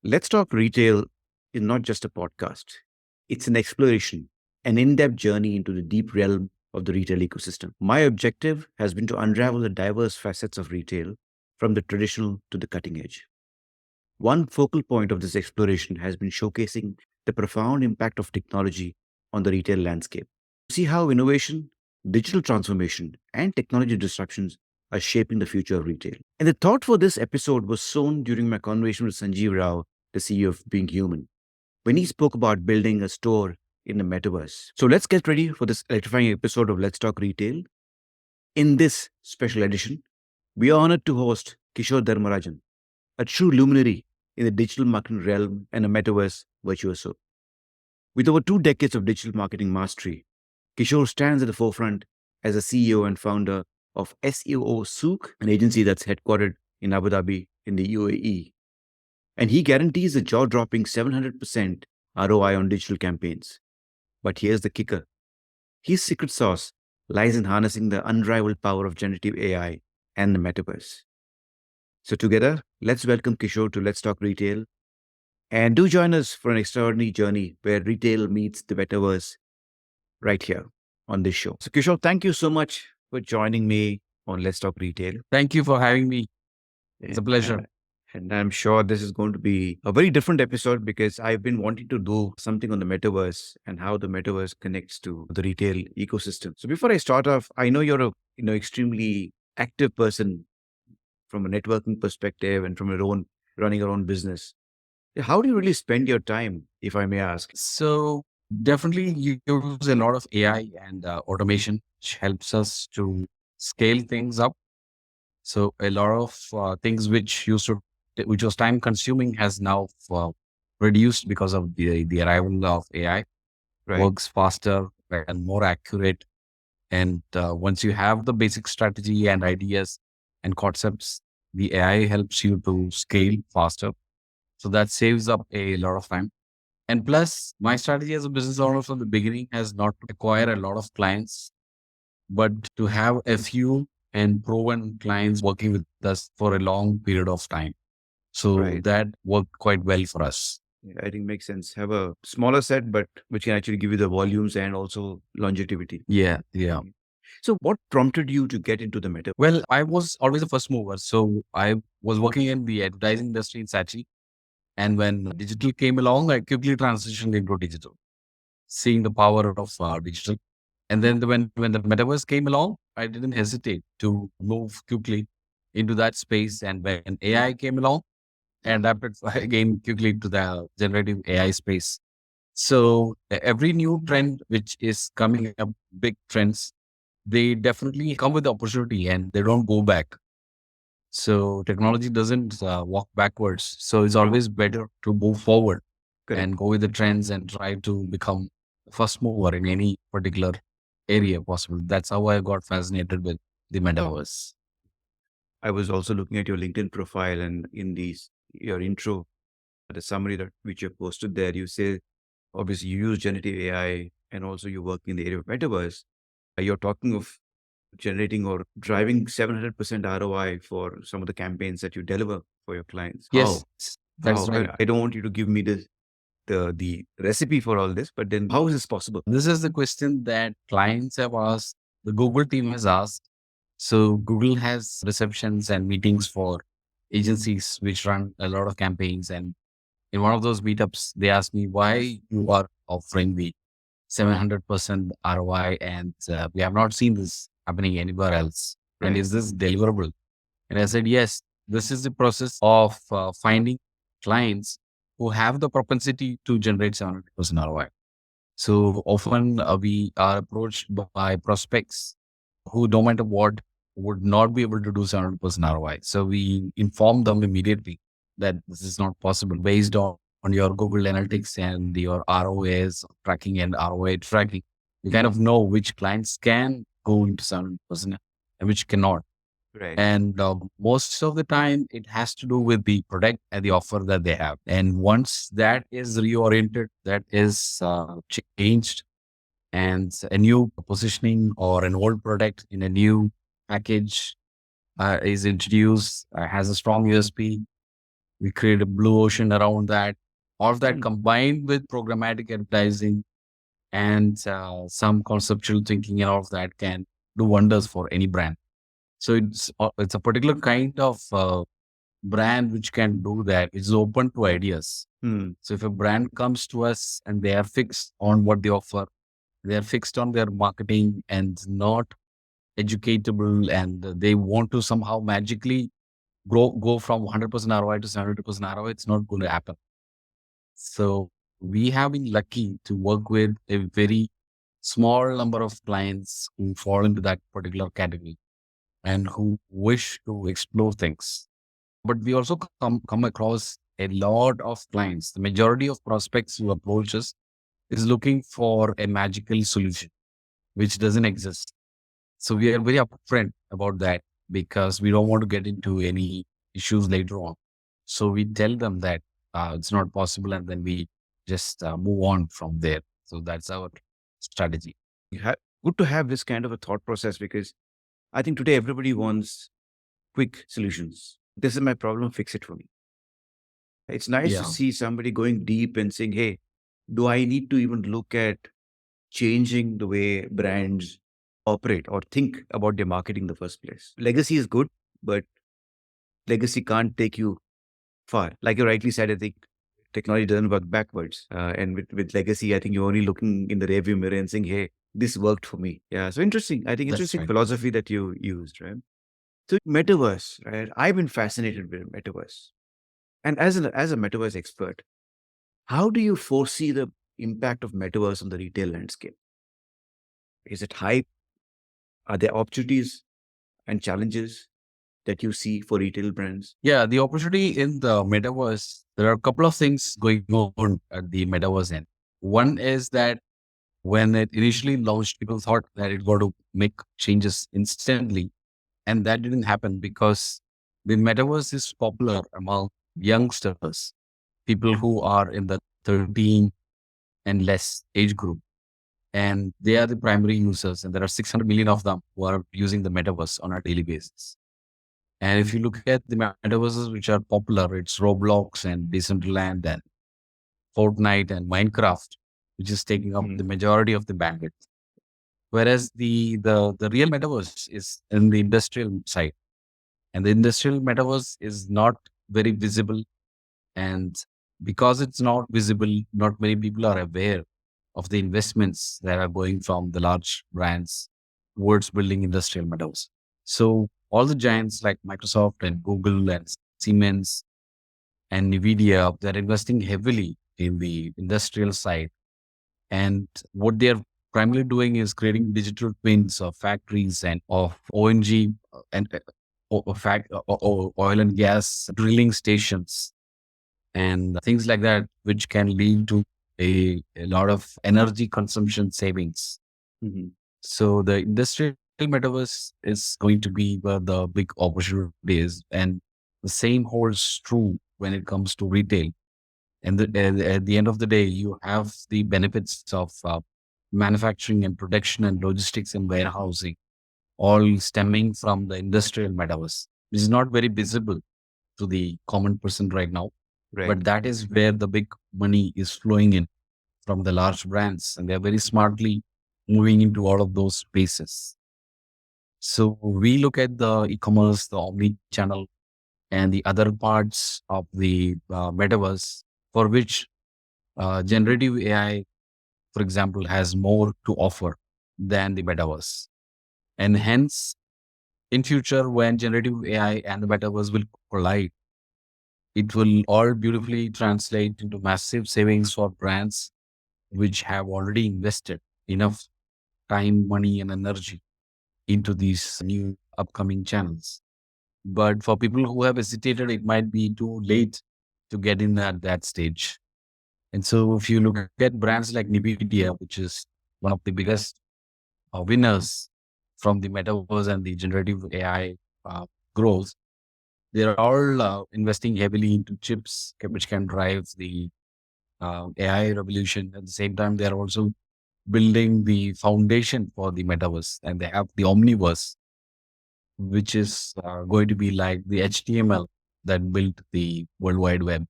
Let's Talk Retail is not just a podcast, it's an exploration, an in depth journey into the deep realm of the retail ecosystem. My objective has been to unravel the diverse facets of retail from the traditional to the cutting edge. One focal point of this exploration has been showcasing the profound impact of technology on the retail landscape. See how innovation, digital transformation, and technology disruptions are shaping the future of retail. And the thought for this episode was sown during my conversation with Sanjeev Rao, the CEO of Being Human, when he spoke about building a store in the metaverse. So let's get ready for this electrifying episode of Let's Talk Retail. In this special edition, we are honored to host Kishore Dharmarajan, a true luminary in the digital marketing realm and a metaverse virtuoso. With over 2 decades of digital marketing mastery, Kishore stands at the forefront as a CEO and founder of SEO Souk, an agency that's headquartered in Abu Dhabi in the UAE. And he guarantees a jaw dropping 700% ROI on digital campaigns. But here's the kicker: his secret sauce lies in harnessing the unrivaled power of generative AI and the metaverse. So, together, let's welcome Kishore to Let's Talk Retail. And do join us for an extraordinary journey where retail meets the metaverse right here on this show. So, Kishore, thank you so much for joining me on Let's Talk Retail. Thank you for having me. It's a pleasure. And I'm sure this is going to be a very different episode because I've been wanting to do something on the metaverse and how the metaverse connects to the retail ecosystem. So before I start off, I know you're a extremely active person from a networking perspective and from your own running your own business. How do you really spend your time, if I may ask? So definitely you use a lot of AI and automation, which helps us to scale things up. So a lot of things which was time consuming has now reduced because of the arrival of AI. Right. Works faster and more accurate. And once you have the basic strategy and ideas and concepts, the AI helps you to scale faster. So that saves up a lot of time. And plus, my strategy as a business owner from the beginning has not to acquire a lot of clients, but to have a few and proven clients working with us for a long period of time. So Right. that worked quite well for us. Yeah, I think makes sense. Have a smaller set, but which can actually give you the volumes and also longevity. Yeah. So, what prompted you to get into the meta? Well, I was always a first mover. So I was working in the advertising industry in Sachi. And when digital came along, I quickly transitioned into digital, seeing the power of digital. And then when the metaverse came along, I didn't hesitate to move quickly into that space. And when AI came along, I adapted again quickly to the generative AI space. So every new trend which is coming up, big trends, they definitely come with the opportunity and they don't go back. So technology doesn't walk backwards. So it's always better to move forward. Correct. And go with the trends and try to become first mover in any particular area possible. That's how I got fascinated with the metaverse. I was also looking at your LinkedIn profile, and in your intro, the summary that which you posted there, you say obviously you use generative AI and also you work in the area of metaverse. You're talking of generating or driving 700% ROI for some of the campaigns that you deliver for your clients. Yes, that's How? right. I don't want you to give me the recipe for all this, but then how is this possible? This is the question that clients have asked, the Google team has asked. So Google has receptions and meetings for agencies which run a lot of campaigns. And in one of those meetups, they asked me why you are offering me 700% ROI and we have not seen this happening anywhere else. And Right. is this deliverable? And I said, yes, this is the process of finding clients who have the propensity to generate 700% ROI. So often we are approached by prospects who, no matter what, would not be able to do 700% ROI. So we inform them immediately that this is not possible based on your Google Analytics and your ROAs tracking and ROI tracking. You kind of know which clients can go into 700% and which cannot. Right. And most of the time, it has to do with the product and the offer that they have. And once that is reoriented, that is changed, and a new positioning or an old product in a new package is introduced, has a strong USP, We create a blue ocean around that. All of that Hmm. combined with programmatic advertising and some conceptual thinking and all of that can do wonders for any brand. So it's a particular kind of brand which can do that. It's open to ideas. Hmm. So if a brand comes to us and they are fixed on what they offer, they are fixed on their marketing and not educatable, and they want to somehow magically go from 100% ROI to 70% ROI, it's not going to happen. So we have been lucky to work with a very small number of clients who fall into that particular category and who wish to explore things. But we also come across a lot of clients. The majority of prospects who approach us is looking for a magical solution, which doesn't exist. So we are very upfront about that because we don't want to get into any issues later on. So we tell them that it's not possible, and then we just move on from there. So that's our strategy. Good to have this kind of a thought process, because I think today everybody wants quick solutions. This is my problem, fix it for me. It's nice to Yeah, see somebody going deep and saying, hey, do I need to even look at changing the way brands operate or think about their marketing in the first place? Legacy is good, but legacy can't take you far. Like you rightly said, I think technology doesn't work backwards. And with legacy, I think you're only looking in the rearview mirror and saying, hey, this worked for me. Yeah. So interesting. I think that's interesting right. philosophy that you used, right? So metaverse, right? I've been fascinated with metaverse. And as a metaverse expert, how do you foresee the impact of metaverse on the retail landscape? Is it hype? Are there opportunities and challenges that you see for retail brands? Yeah, the opportunity in the metaverse, there are a couple of things going on at the metaverse end. One is that when it initially launched, people thought that it got to make changes instantly. And that didn't happen because the metaverse is popular among youngsters, people who are in the 13 and less age group. And they are the primary users. And there are 600 million of them who are using the metaverse on a daily basis. And if you look at the metaverses which are popular, it's Roblox and Decentraland and Fortnite and Minecraft, which is taking up Hmm. the majority of the bandwidth. Whereas the real metaverse is in the industrial side. And the industrial metaverse is not very visible. And because it's not visible, not many people are aware of the investments that are going from the large brands towards building industrial metaverse. So all the giants like Microsoft and Google and Siemens and Nvidia, they're investing heavily in the industrial side. And what they're primarily doing is creating digital twins of factories and of ONG and oil and gas drilling stations and things like that, which can lead to a lot of energy consumption savings. Mhm. So the industrial metaverse is going to be where the big opportunity is. And the same holds true when it comes to retail. And at the end of the day, you have the benefits of manufacturing and production and logistics and warehousing, all stemming from the industrial metaverse, which is not very visible to the common person right now. Right. But that is where the big money is flowing in from the large brands, and they're very smartly moving into all of those spaces. So we look at the e-commerce, the omni-channel, and the other parts of the metaverse for which generative AI, for example, has more to offer than the metaverse. And hence, in future, when generative AI and the metaverse will collide, it will all beautifully translate into massive savings for brands which have already invested enough time, money, and energy into these new upcoming channels. But for people who have hesitated, it might be too late to get in at that stage. And so, if you look at brands like Nvidia, which is one of the biggest winners from the metaverse and the generative AI growth, they're all investing heavily into chips which can drive the AI revolution. At the same time, they're also building the foundation for the metaverse, and they have the omniverse, which is going to be like the HTML that built the World Wide Web.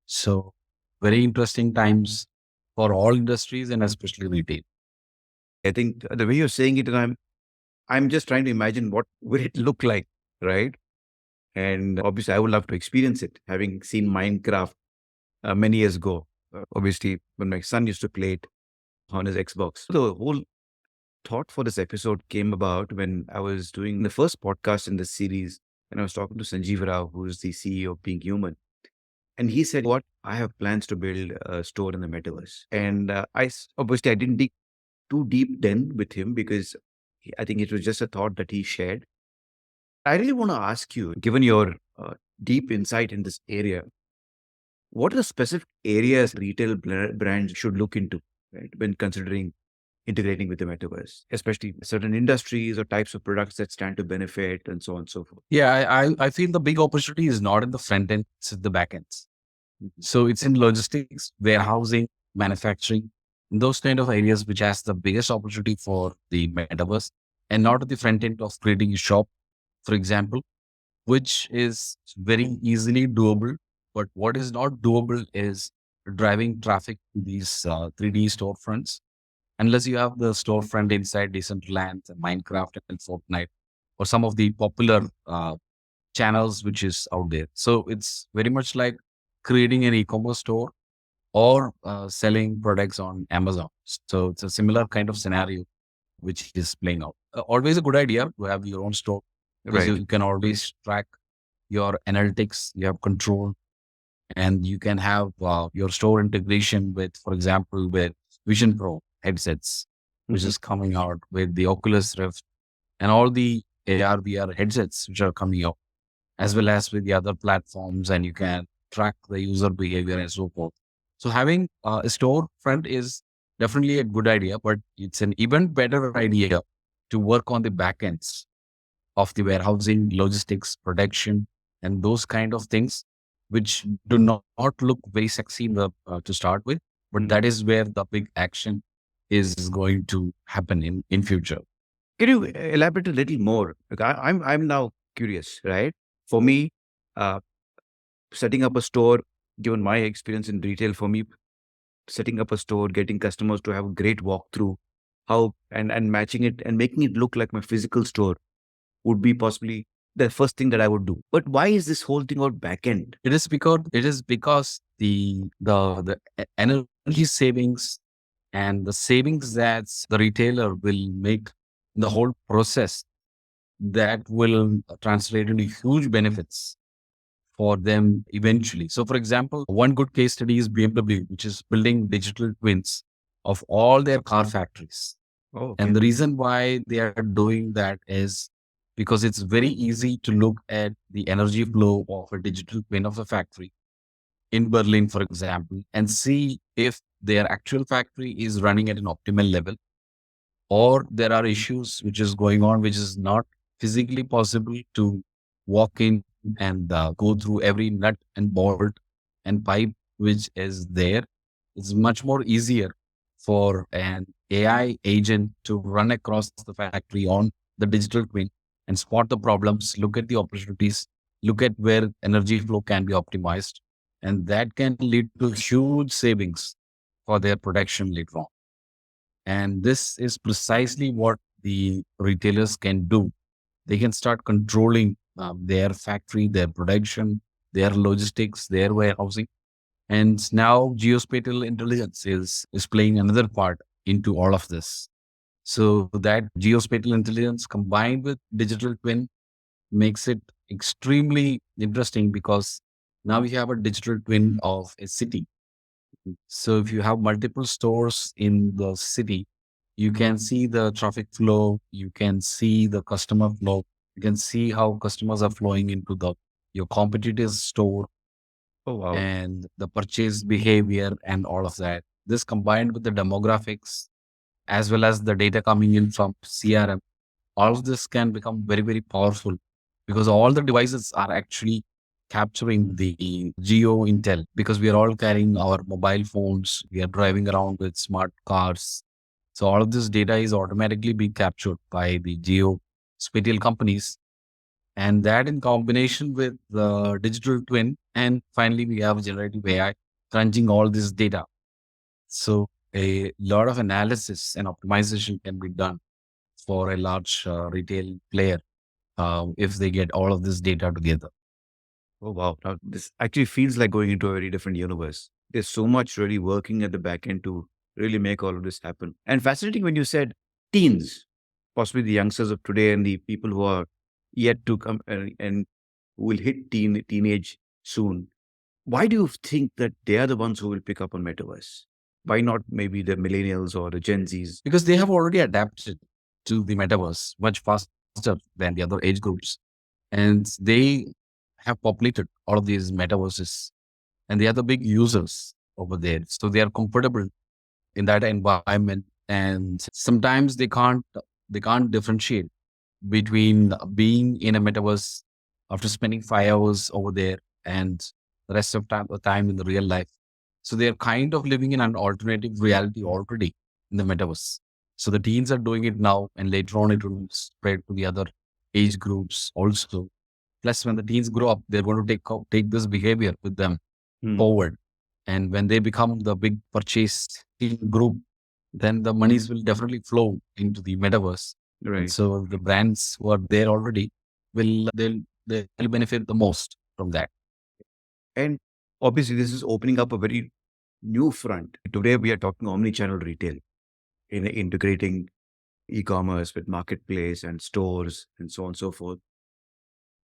So very interesting times for all industries and especially retail. I think the way you're saying it, and I'm just trying to imagine what would it look like, right? And obviously, I would love to experience it, having seen Minecraft many years ago. Obviously, when my son used to play it on his Xbox. The whole thought for this episode came about when I was doing the first podcast in this series, and I was talking to Sanjeev Rao, who is the CEO of Being Human. And he said, "What? I have plans to build a store in the metaverse." And obviously, I didn't dig too deep then with him because I think it was just a thought that he shared. I really want to ask you, given your deep insight in this area, what are the specific areas retail brands should look into, right, when considering integrating with the metaverse, especially certain industries or types of products that stand to benefit and so on and so forth? Yeah, I feel the big opportunity is not in the front end, it's in the back ends. Mhm. So it's in logistics, warehousing, manufacturing, those kind of areas which has the biggest opportunity for the metaverse, and not at the front end of creating a shop, for example, which is very easily doable. But what is not doable is driving traffic to these 3D storefronts. Unless you have the storefront inside Decentraland, Minecraft, and Fortnite, or some of the popular channels which is out there. So it's very much like creating an e-commerce store or selling products on Amazon. So it's a similar kind of scenario which is playing out. Always a good idea to have your own store because Right. you can always track your analytics, you have control, and you can have your store integration with, for example, with Vision Pro headsets, which Mhm. is coming out with the Oculus Rift and all the AR, VR headsets which are coming out, as well as with the other platforms, and you can track the user behavior and so forth. So having a store front is definitely a good idea, but it's an even better idea to work on the backends of the warehousing, logistics, production, and those kind of things, which do not look very sexy to start with, but Mhm. that is where the big action is going to happen in future. Can you elaborate a little more? Like I'm now curious, right? For me, uh, setting up a store, given my experience in retail, for me, setting up a store, getting customers to have a great walkthrough, how and matching it and making it look like my physical store would be possibly the first thing that I would do. But why is this whole thing about back end? It is because the energy savings and the savings that the retailer will make in the whole process, that will translate into huge benefits for them eventually. So, for example, one good case study is BMW, which is building digital twins of all their car factories. Oh, And okay. the reason why they are doing that is because it's very easy to look at the energy flow of a digital twin of a factory in Berlin, for example, and see if their actual factory is running at an optimal level, or there are issues which is going on which is not physically possible to walk in and go through every nut and bolt and pipe which is there. It's much more easier for an AI agent to run across the factory on the digital twin and spot the problems, look at the opportunities, look at where energy flow can be optimized, and that can lead to huge savings for their production later on. And this is precisely what the retailers can do. They can start controlling their factory, their production, their logistics, their warehousing. And now geospatial intelligence is playing another part into all of this. So that geospatial intelligence combined with digital twin makes it extremely interesting because now we have a digital twin of a city. So if you have multiple stores in the city, you can see the traffic flow, you can see the customer flow, you can see how customers are flowing into the your competitor's store Oh, wow. and the purchase behavior and all of that. This combined with the demographics as well as the data coming in from CRM, all of this can become very, very powerful because all the devices are actually capturing the geo intel because we are all carrying our mobile phones, we are driving around with smart cars. So all of this data is automatically being captured by the geo spatial companies, And that in combination with the digital twin. And finally, we have generative AI crunching all this data. So a lot of analysis and optimization can be done for a large retail player if they get all of this data together. Oh, wow. Now, this actually feels like going into a very different universe. There's so much really working at the back end to really make all of this happen. And fascinating when you said teens, possibly the youngsters of today and the people who are yet to come and who will hit teenage soon. Why do you think that they are the ones who will pick up on metaverse? Why not maybe the millennials or the Gen Zs? Because they have already adapted to the metaverse much faster than the other age groups. And they have populated all of these metaverses and they are the big users over there. So they are comfortable in that environment. And sometimes they can't differentiate between being in a metaverse after spending 5 hours over there and the rest of time in the real life. So they're kind of living in an alternative reality already in the metaverse. So the teens are doing it now, and later on it will spread to the other age groups also. Plus, when the teens grow up, they're going to take this behavior with them Hmm. forward. And when they become the big purchased group, then the monies will definitely flow into the metaverse. And Right. so the brands who are there already they'll benefit the most from that. And obviously, this is opening up a very new front. Today, we are talking omni-channel retail, in integrating e-commerce with marketplace and stores and so on and so forth.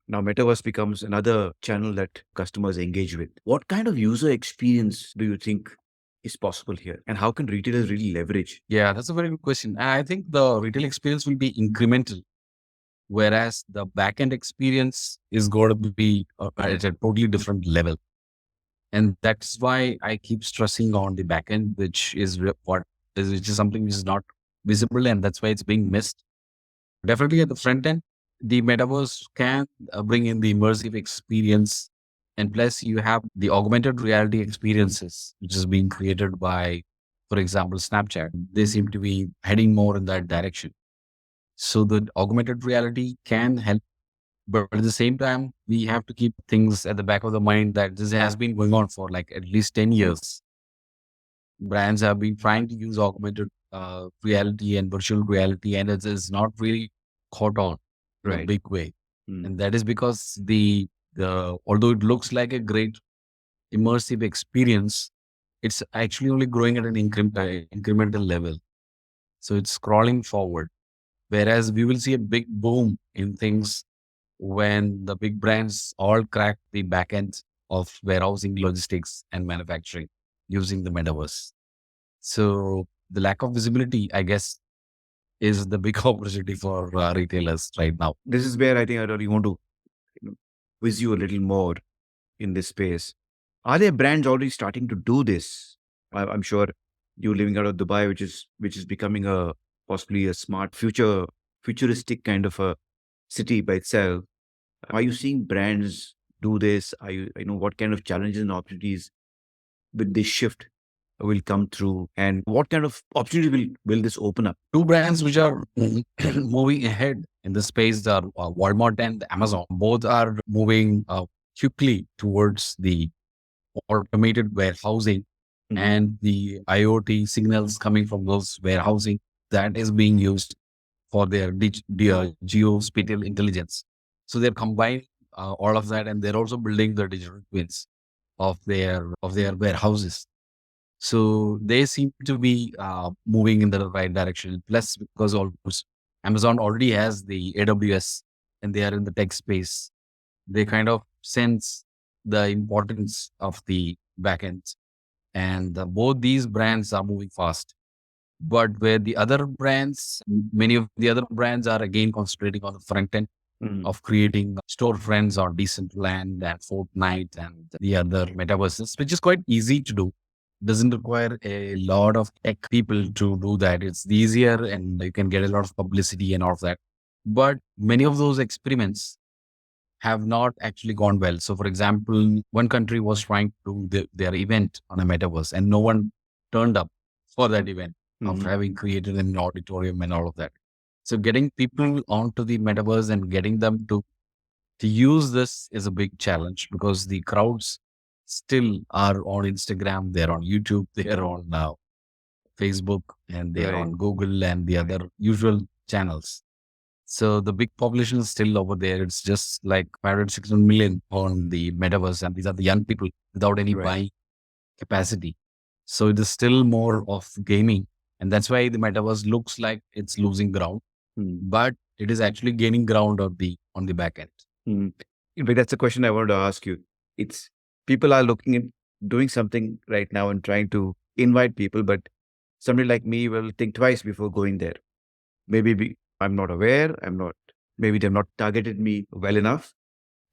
Now, metaverse becomes another channel that customers engage with. What kind of user experience do you think is possible here? And how can retailers really leverage? Yeah, that's a very good question. And I think the retail experience will be incremental, whereas the back-end experience is going to be at a totally different level. And that's why I keep stressing on the back-end, which is something which is not visible, and that's why it's being missed. Definitely at the front end, the metaverse can bring in the immersive experience. And plus, you have the augmented reality experiences, which is being created by, for example, Snapchat. They seem to be heading more in that direction. So the augmented reality can help. But at the same time, we have to keep things at the back of the mind that this has been going on for like at least 10 years. Brands have been trying to use augmented reality and virtual reality, and it is not really caught on in a Right. big way. Mm. And that is because the although it looks like a great immersive experience, it's actually only growing at an incremental level. So it's crawling forward. Whereas we will see a big boom in things when the big brands all crack the back end of warehousing, logistics, and manufacturing using the metaverse. So the lack of visibility, I guess, is the big opportunity for retailers right now. This is where I think I really want to, quiz you a little more in this space. Are there brands already starting to do this? I'm sure you living out of Dubai, which is becoming a possibly a smart futuristic kind of a city by itself. Are you seeing brands do this? Are you know what kind of challenges and opportunities with this shift will come through, and what kind of opportunity will this open up? Two brands which are moving ahead in the space are Walmart and Amazon. Both are moving quickly towards the automated warehousing Mhm. and the IoT signals coming from those warehousing that is being used for their geospatial intelligence. So they're combining all of that, and they're also building the digital twins of their warehouses. So they seem to be moving in the right direction. Plus, because almost Amazon already has the AWS and they are in the tech space, they kind of sense the importance of the backend. And both these brands are moving fast. But where the other brands, many of the other brands are again concentrating on the front end Mm. of creating storefronts on Decentraland and Fortnite and the other metaverses, which is quite easy to do. Doesn't require a lot of tech people to do that. It's easier and you can get a lot of publicity and all of that. But many of those experiments have not actually gone well. So, for example, one country was trying to do their event on a metaverse and no one turned up for that event after Mhm. having created an auditorium and all of that. So, getting people onto the metaverse and getting them to To use this is a big challenge because the crowds still are on Instagram, they're on YouTube, they're on Facebook, and they're Right. on Google and the other usual channels. So the big population is still over there. It's just like 500, 600 million on the metaverse, and these are the young people without any Right. buying capacity. So it is still more of gaming, and that's why the metaverse looks like it's losing ground, Hmm. but it is actually gaining ground on the back end. Hmm. In fact, that's a question I wanted to ask you. It's people are looking at doing something right now and trying to invite people, but somebody like me will think twice before going there. Maybe I'm not aware. I'm not. Maybe they've not targeted me well enough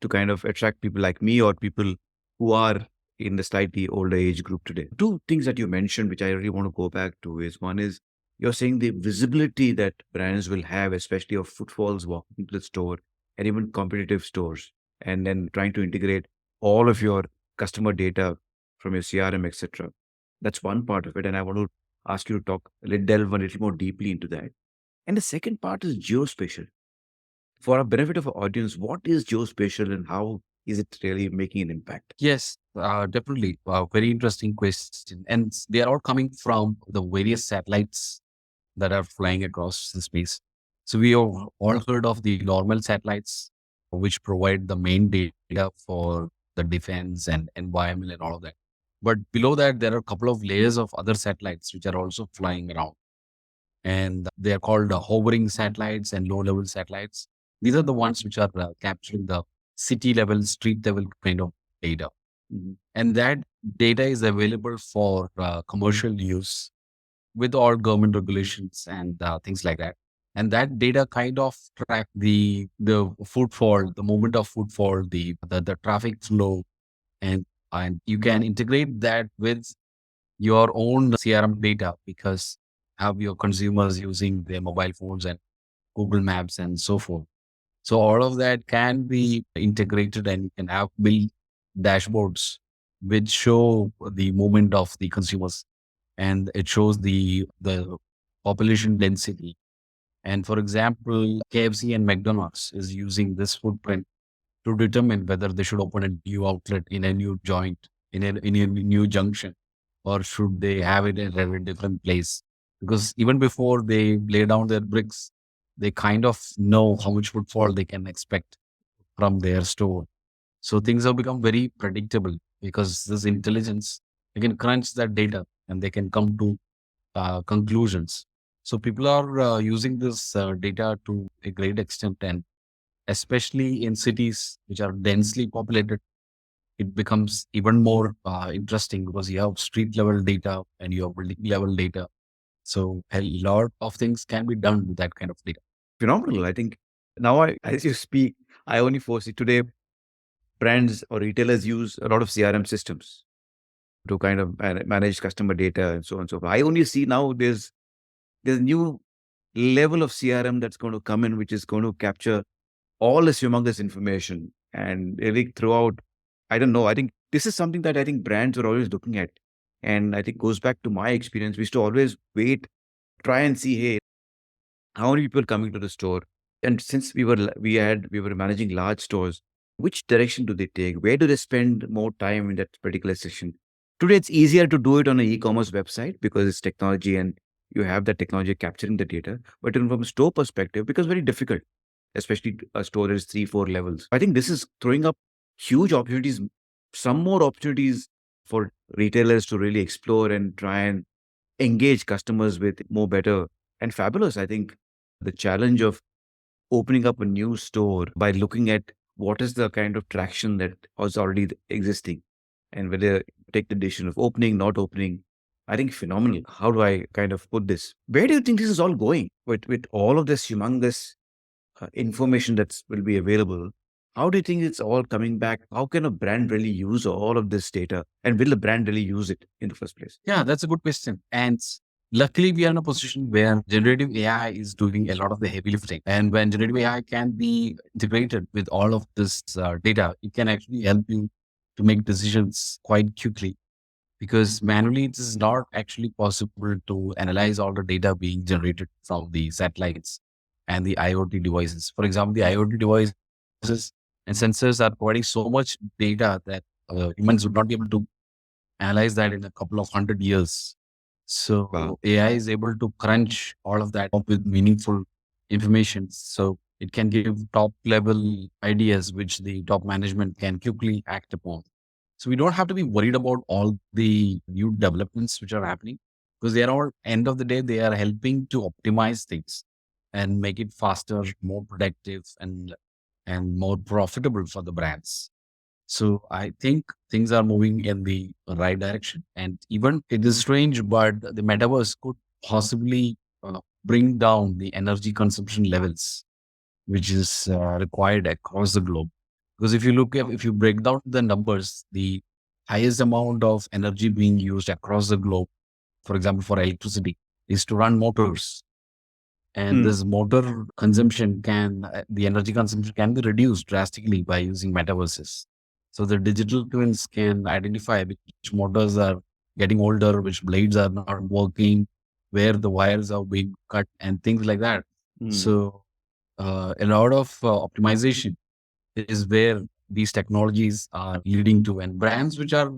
to kind of attract people like me or people who are in the slightly older age group today. Two things that you mentioned, which I really want to go back to, is one is you're saying the visibility that brands will have, especially of footfalls walking into the store and even competitive stores, and then trying to integrate all of your customer data from your CRM, etc. That's one part of it. And I want to ask you to delve a little more deeply into that. And the second part is geospatial. For a benefit of our audience, what is geospatial and how is it really making an impact? Yes, definitely. Very interesting question. And they are all coming from the various satellites that are flying across the space. So we have all heard of the normal satellites, which provide the main data for the defense and environment and all of that. But below that, there are a couple of layers of other satellites which are also flying around. And they are called hovering satellites and low level satellites. These are the ones which are capturing the city level, street level kind of data. Mhm. And that data is available for commercial use with all government regulations and things like that. And that data kind of track the footfall, the movement of footfall, the traffic flow, and you can integrate that with your own CRM data because have your consumers using their mobile phones and Google Maps and so forth. So all of that can be integrated and you can have build dashboards which show the movement of the consumers and it shows the population density. And for example, KFC and McDonald's is using this footprint to determine whether they should open a new outlet in a new joint, in a new junction, or should they have it at a different place. Because even before they lay down their bricks, they kind of know how much footfall they can expect from their store. So things have become very predictable because this intelligence, they can crunch that data and they can come to conclusions. So people are using this data to a great extent, and especially in cities which are densely populated, it becomes even more interesting because you have street level data and you have building level data. So a lot of things can be done with that kind of data. Phenomenal. I think now, as you speak, I only foresee today brands or retailers use a lot of CRM systems to kind of manage customer data and so on and so forth. I only see now there's a new level of CRM that's going to come in, which is going to capture all this humongous information and really throughout. I don't know. I think this is something that I think brands are always looking at. And I think goes back to my experience. We used to always wait, try and see, hey, how many people coming to the store? And since we were managing large stores, which direction do they take? Where do they spend more time in that particular session? Today, it's easier to do it on an e-commerce website because it's technology and you have the technology capturing the data. But from a store perspective, it becomes very difficult, especially a store that is 3, 4 levels. I think this is throwing up huge opportunities, some more opportunities for retailers to really explore and try and engage customers with more better and fabulous. I think the challenge of opening up a new store by looking at what is the kind of traction that was already existing and whether take the decision of opening, not opening. I think phenomenal. How do I kind of put this? Where do you think this is all going with all of this humongous information that will be available? How do you think it's all coming back? How can a brand really use all of this data? And will the brand really use it in the first place? Yeah, that's a good question. And luckily, we are in a position where generative AI is doing a lot of the heavy lifting. And when generative AI can be integrated with all of this data, it can actually help you to make decisions quite quickly because manually it is not actually possible to analyze all the data being generated from the satellites and the IoT devices. For example, the IoT devices And sensors are providing so much data that humans would not be able to analyze that in a couple of 100 years. So Wow. AI is able to crunch all of that up with meaningful information. So it can give top level ideas which the top management can quickly act upon. So we don't have to be worried about all the new developments which are happening, because they are all, end of the day, they are helping to optimize things and make it faster, more productive, and more profitable for the brands. So I think things are moving in the right direction. And even it is strange, but the metaverse could possibly bring down the energy consumption levels, which is required across the globe. Because if you break down the numbers, the highest amount of energy being used across the globe, for example, for electricity, is to run motors. And Mm. this motor consumption the energy consumption can be reduced drastically by using metaverses. So the digital twins can identify which motors are getting older, which blades are not working, where the wires are being cut, and things like that. Mm. So a lot of optimization is where these technologies are leading to, and brands which are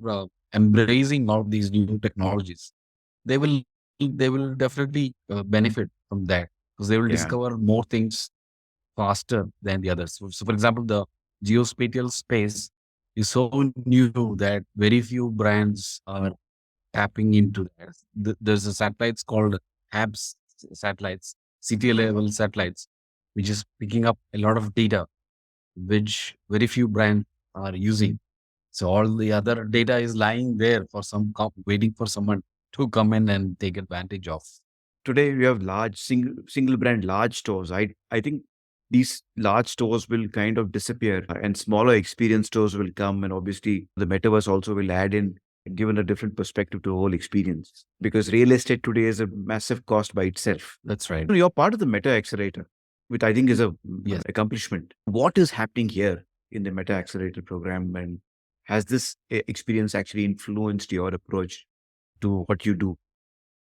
embracing all of these new technologies, they will they will definitely benefit from that, because they will Yeah. discover more things faster than the others. So for example, the geospatial space is so new that very few brands are tapping into that. There's a satellites called HABS satellites, city level satellites, which is picking up a lot of data which very few brands are using. So all the other data is lying there for waiting for someone to come in and take advantage of. Today we have large single brand large stores. I think these large stores will kind of disappear, and smaller experience stores will come, and obviously the metaverse also will add in, given a different perspective to the whole experience, because real estate today is a massive cost by itself. That's right. You're part of the Meta Accelerator, which I think is a Yes. accomplishment. What is happening here in the Meta Accelerator program, and has this experience actually influenced your approach to what you do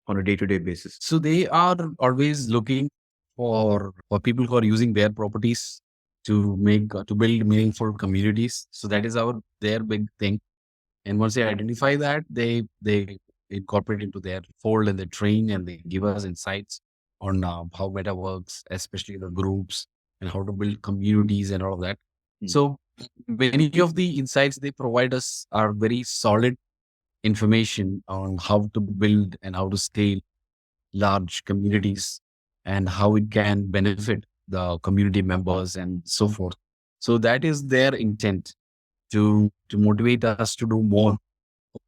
on a day-to-day basis? So they are always looking for people who are using their properties to build meaningful communities. So that is their big thing. And once they identify that, they incorporate into their fold, and they train, and they give us insights on how meta works, especially the groups, and how to build communities and all of that. Hmm. So many of the insights they provide us are very solid information on how to build and how to scale large communities, and how it can benefit the community members and so forth. So that is their intent, to motivate us to do more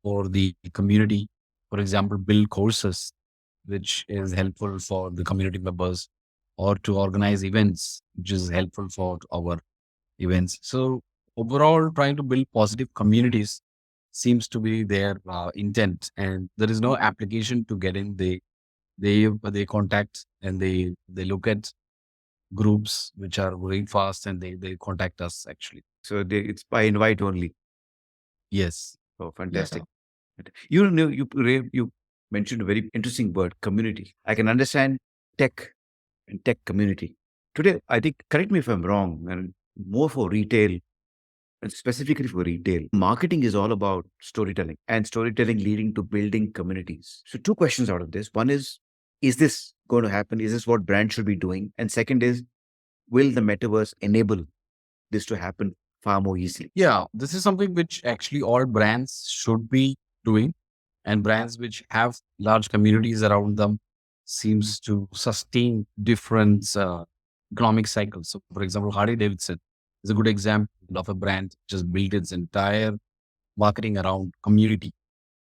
for the community. For example, build courses, which is helpful for the community members, or to organize events, which is helpful for our events. So overall, trying to build positive communities seems to be their intent, and there is no application to get in. They contact, and they look at groups which are growing fast, and they contact us actually. So it's by invite only. Yes. Oh, Yeah. fantastic. You know, you mentioned a very interesting word, community. I can understand tech and tech community. Today, I think, correct me if I'm wrong, and more for retail, and specifically for retail, marketing is all about storytelling, and storytelling leading to building communities. So, two questions out of this. One is this going to happen? Is this what brands should be doing? And second is, will the metaverse enable this to happen far more easily? Yeah, this is something which actually all brands should be doing, and brands which have large communities around them seems to sustain different economic cycles. So, for example, Harley Davidson is a good example of a brand just built its entire marketing around community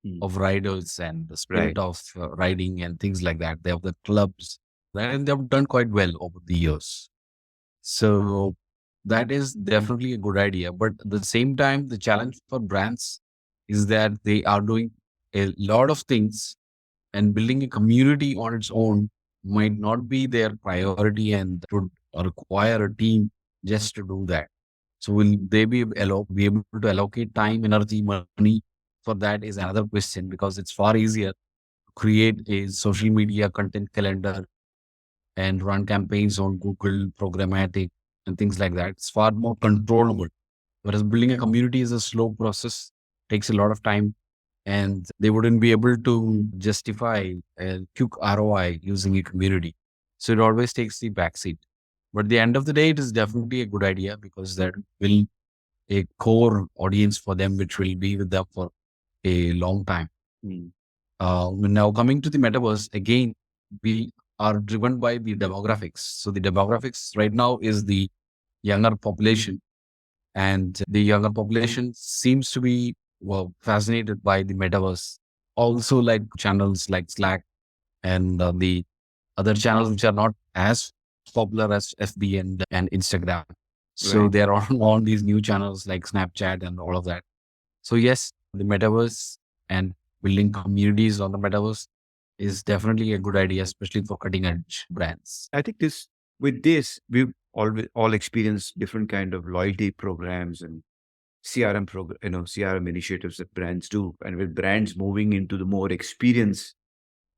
Mm. of riders and the Right. spirit of riding and things like that. They have the clubs, and they've done quite well over the years. So that is definitely a good idea. But at the same time, the challenge for brands is that they are doing a lot of things, and building a community on its own might not be their priority, and would require a team just to do that. So will they be able to allocate time, energy, money for that is another question, because it's far easier to create a social media content calendar and run campaigns on Google programmatic and things like that. It's far more controllable Whereas building a community is a slow process, takes a lot of time, and they wouldn't be able to justify a quick ROI using a community. So it always takes the backseat. But at the end of the day, it is definitely a good idea because that will a core audience for them, which will be with them for a long time. Mm. Now coming to the metaverse, again, we are driven by the demographics. So the demographics right now is the younger population, and the younger population seems to be fascinated by the metaverse. Also, like channels like Slack and the other channels which are not as popular as FB and Instagram. So Right. they are on these new channels like Snapchat and all of that. So yes, the metaverse and building communities on the metaverse is definitely a good idea, especially for cutting edge brands. I think with this, we've all experienced different kind of loyalty programs and CRM initiatives that brands do. And with brands moving into the more experience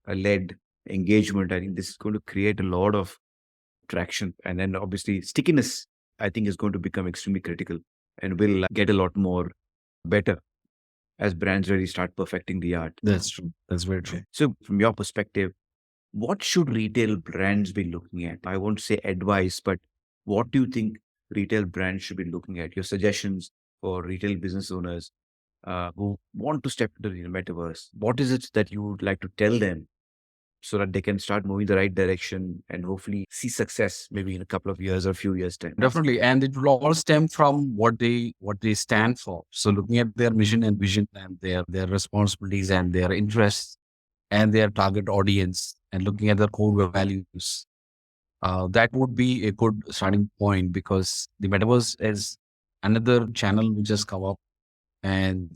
led engagement, I think this is going to create a lot of traction. And then obviously stickiness, I think, is going to become extremely critical and will get a lot more better as brands really start perfecting the art. That's true. That's very true. So, from your perspective, what should retail brands be looking at? I won't say advice, but what do you think retail brands should be looking at? Your suggestions for retail business owners who want to step into the metaverse. What is it that you would like to tell them so that they can start moving the right direction and hopefully see success maybe in a couple of years or a few years' time? Definitely. And it will all stem from what they stand for. So looking at their mission and vision and their responsibilities and their interests and their target audience and looking at their core values. That would be a good starting point because the metaverse is another channel which has come up, and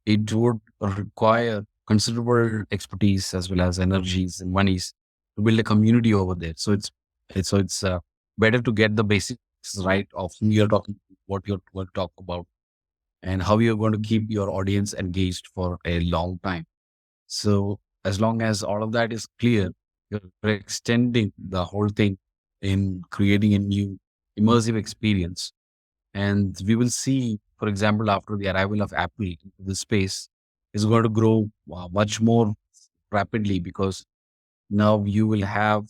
it would require considerable expertise as well as energies and monies to build a community over there. So it's better to get the basics right of who you're talking, what you're going to talk about, and how you're going to keep your audience engaged for a long time. So as long as all of that is clear, you're extending the whole thing in creating a new immersive experience. And we will see, for example, after the arrival of Apple into the space, is going to grow much more rapidly because now you will have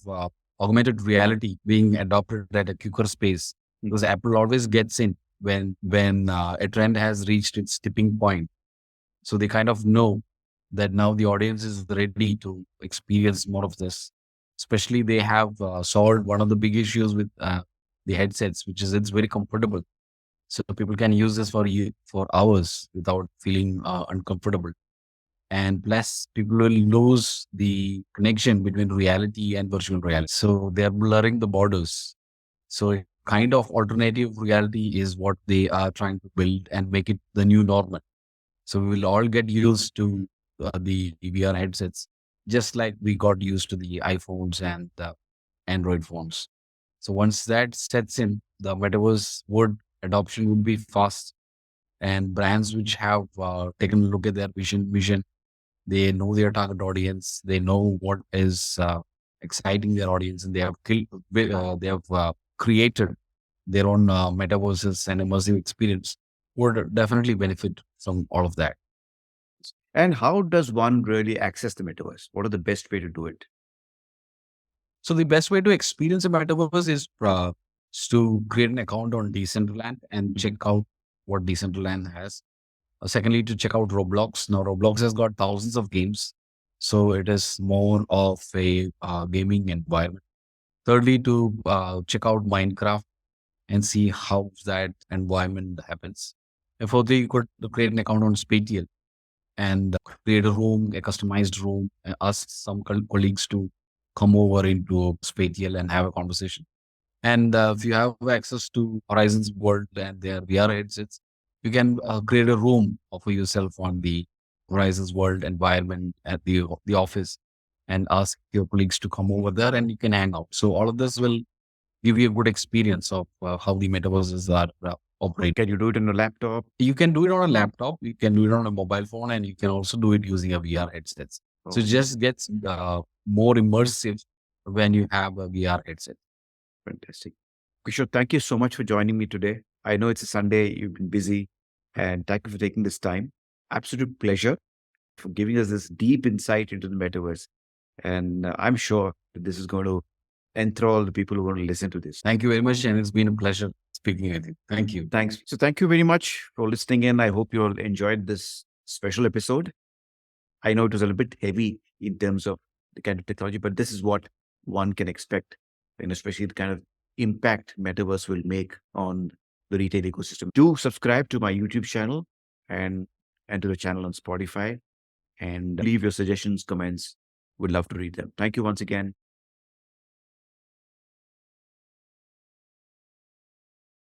augmented reality being adopted at a quicker pace because Apple always gets in when a trend has reached its tipping point. So they kind of know that now the audience is ready to experience more of this. Especially they have solved one of the big issues with the headsets, which is it's very comfortable. So people can use this for hours without feeling uncomfortable. And plus, people will lose the connection between reality and virtual reality. So they are blurring the borders. So a kind of alternative reality is what they are trying to build and make it the new normal. So we will all get used to the VR headsets, just like we got used to the iPhones and the Android phones. So once that sets in, the metaverse would adoption would be fast, and brands which have taken a look at their vision, they know their target audience, they know what is exciting their audience, and they have created their own metaverses and immersive experience would definitely benefit from all of that. And how does one really access the metaverse? What are the best way to do it? So the best way to experience a metaverse is to create an account on Decentraland and check out what Decentraland has. Secondly, to check out Roblox. Now, Roblox has got thousands of games, so it is more of a gaming environment. Thirdly, to check out Minecraft and see how that environment happens. And fourthly, you could create an account on Spatial and create a room, a customized room, and ask some colleagues to come over into Spatial and have a conversation. And if you have access to Horizons World and their VR headsets, you can create a room for yourself on the Horizons World environment at the office and ask your colleagues to come over there and you can hang out. So all of this will give you a good experience of how the metaverses are operating. Can you do it on a laptop? You can do it on a laptop, you can do it on a mobile phone, and you can also do it using a VR headsets. So it Oh, just gets more immersive when you have a VR headset. fantastic. Kishore, thank you so much for joining me today. I know it's a Sunday, you've been busy. And thank you for taking this time. Absolute pleasure for giving us this deep insight into the metaverse. And I'm sure that this is going to enthrall the people who are going to listen to this. Thank you very much. And it's been a pleasure speaking with you. Thank you. Thanks. So thank you very much for listening in. I hope you all enjoyed this special episode. I know it was a little bit heavy in terms of the kind of technology, but this is what one can expect, and especially the kind of impact metaverse will make on the retail ecosystem. Do subscribe to my YouTube channel and to the channel on Spotify, and leave your suggestions, comments. Would love to read them. Thank you once again.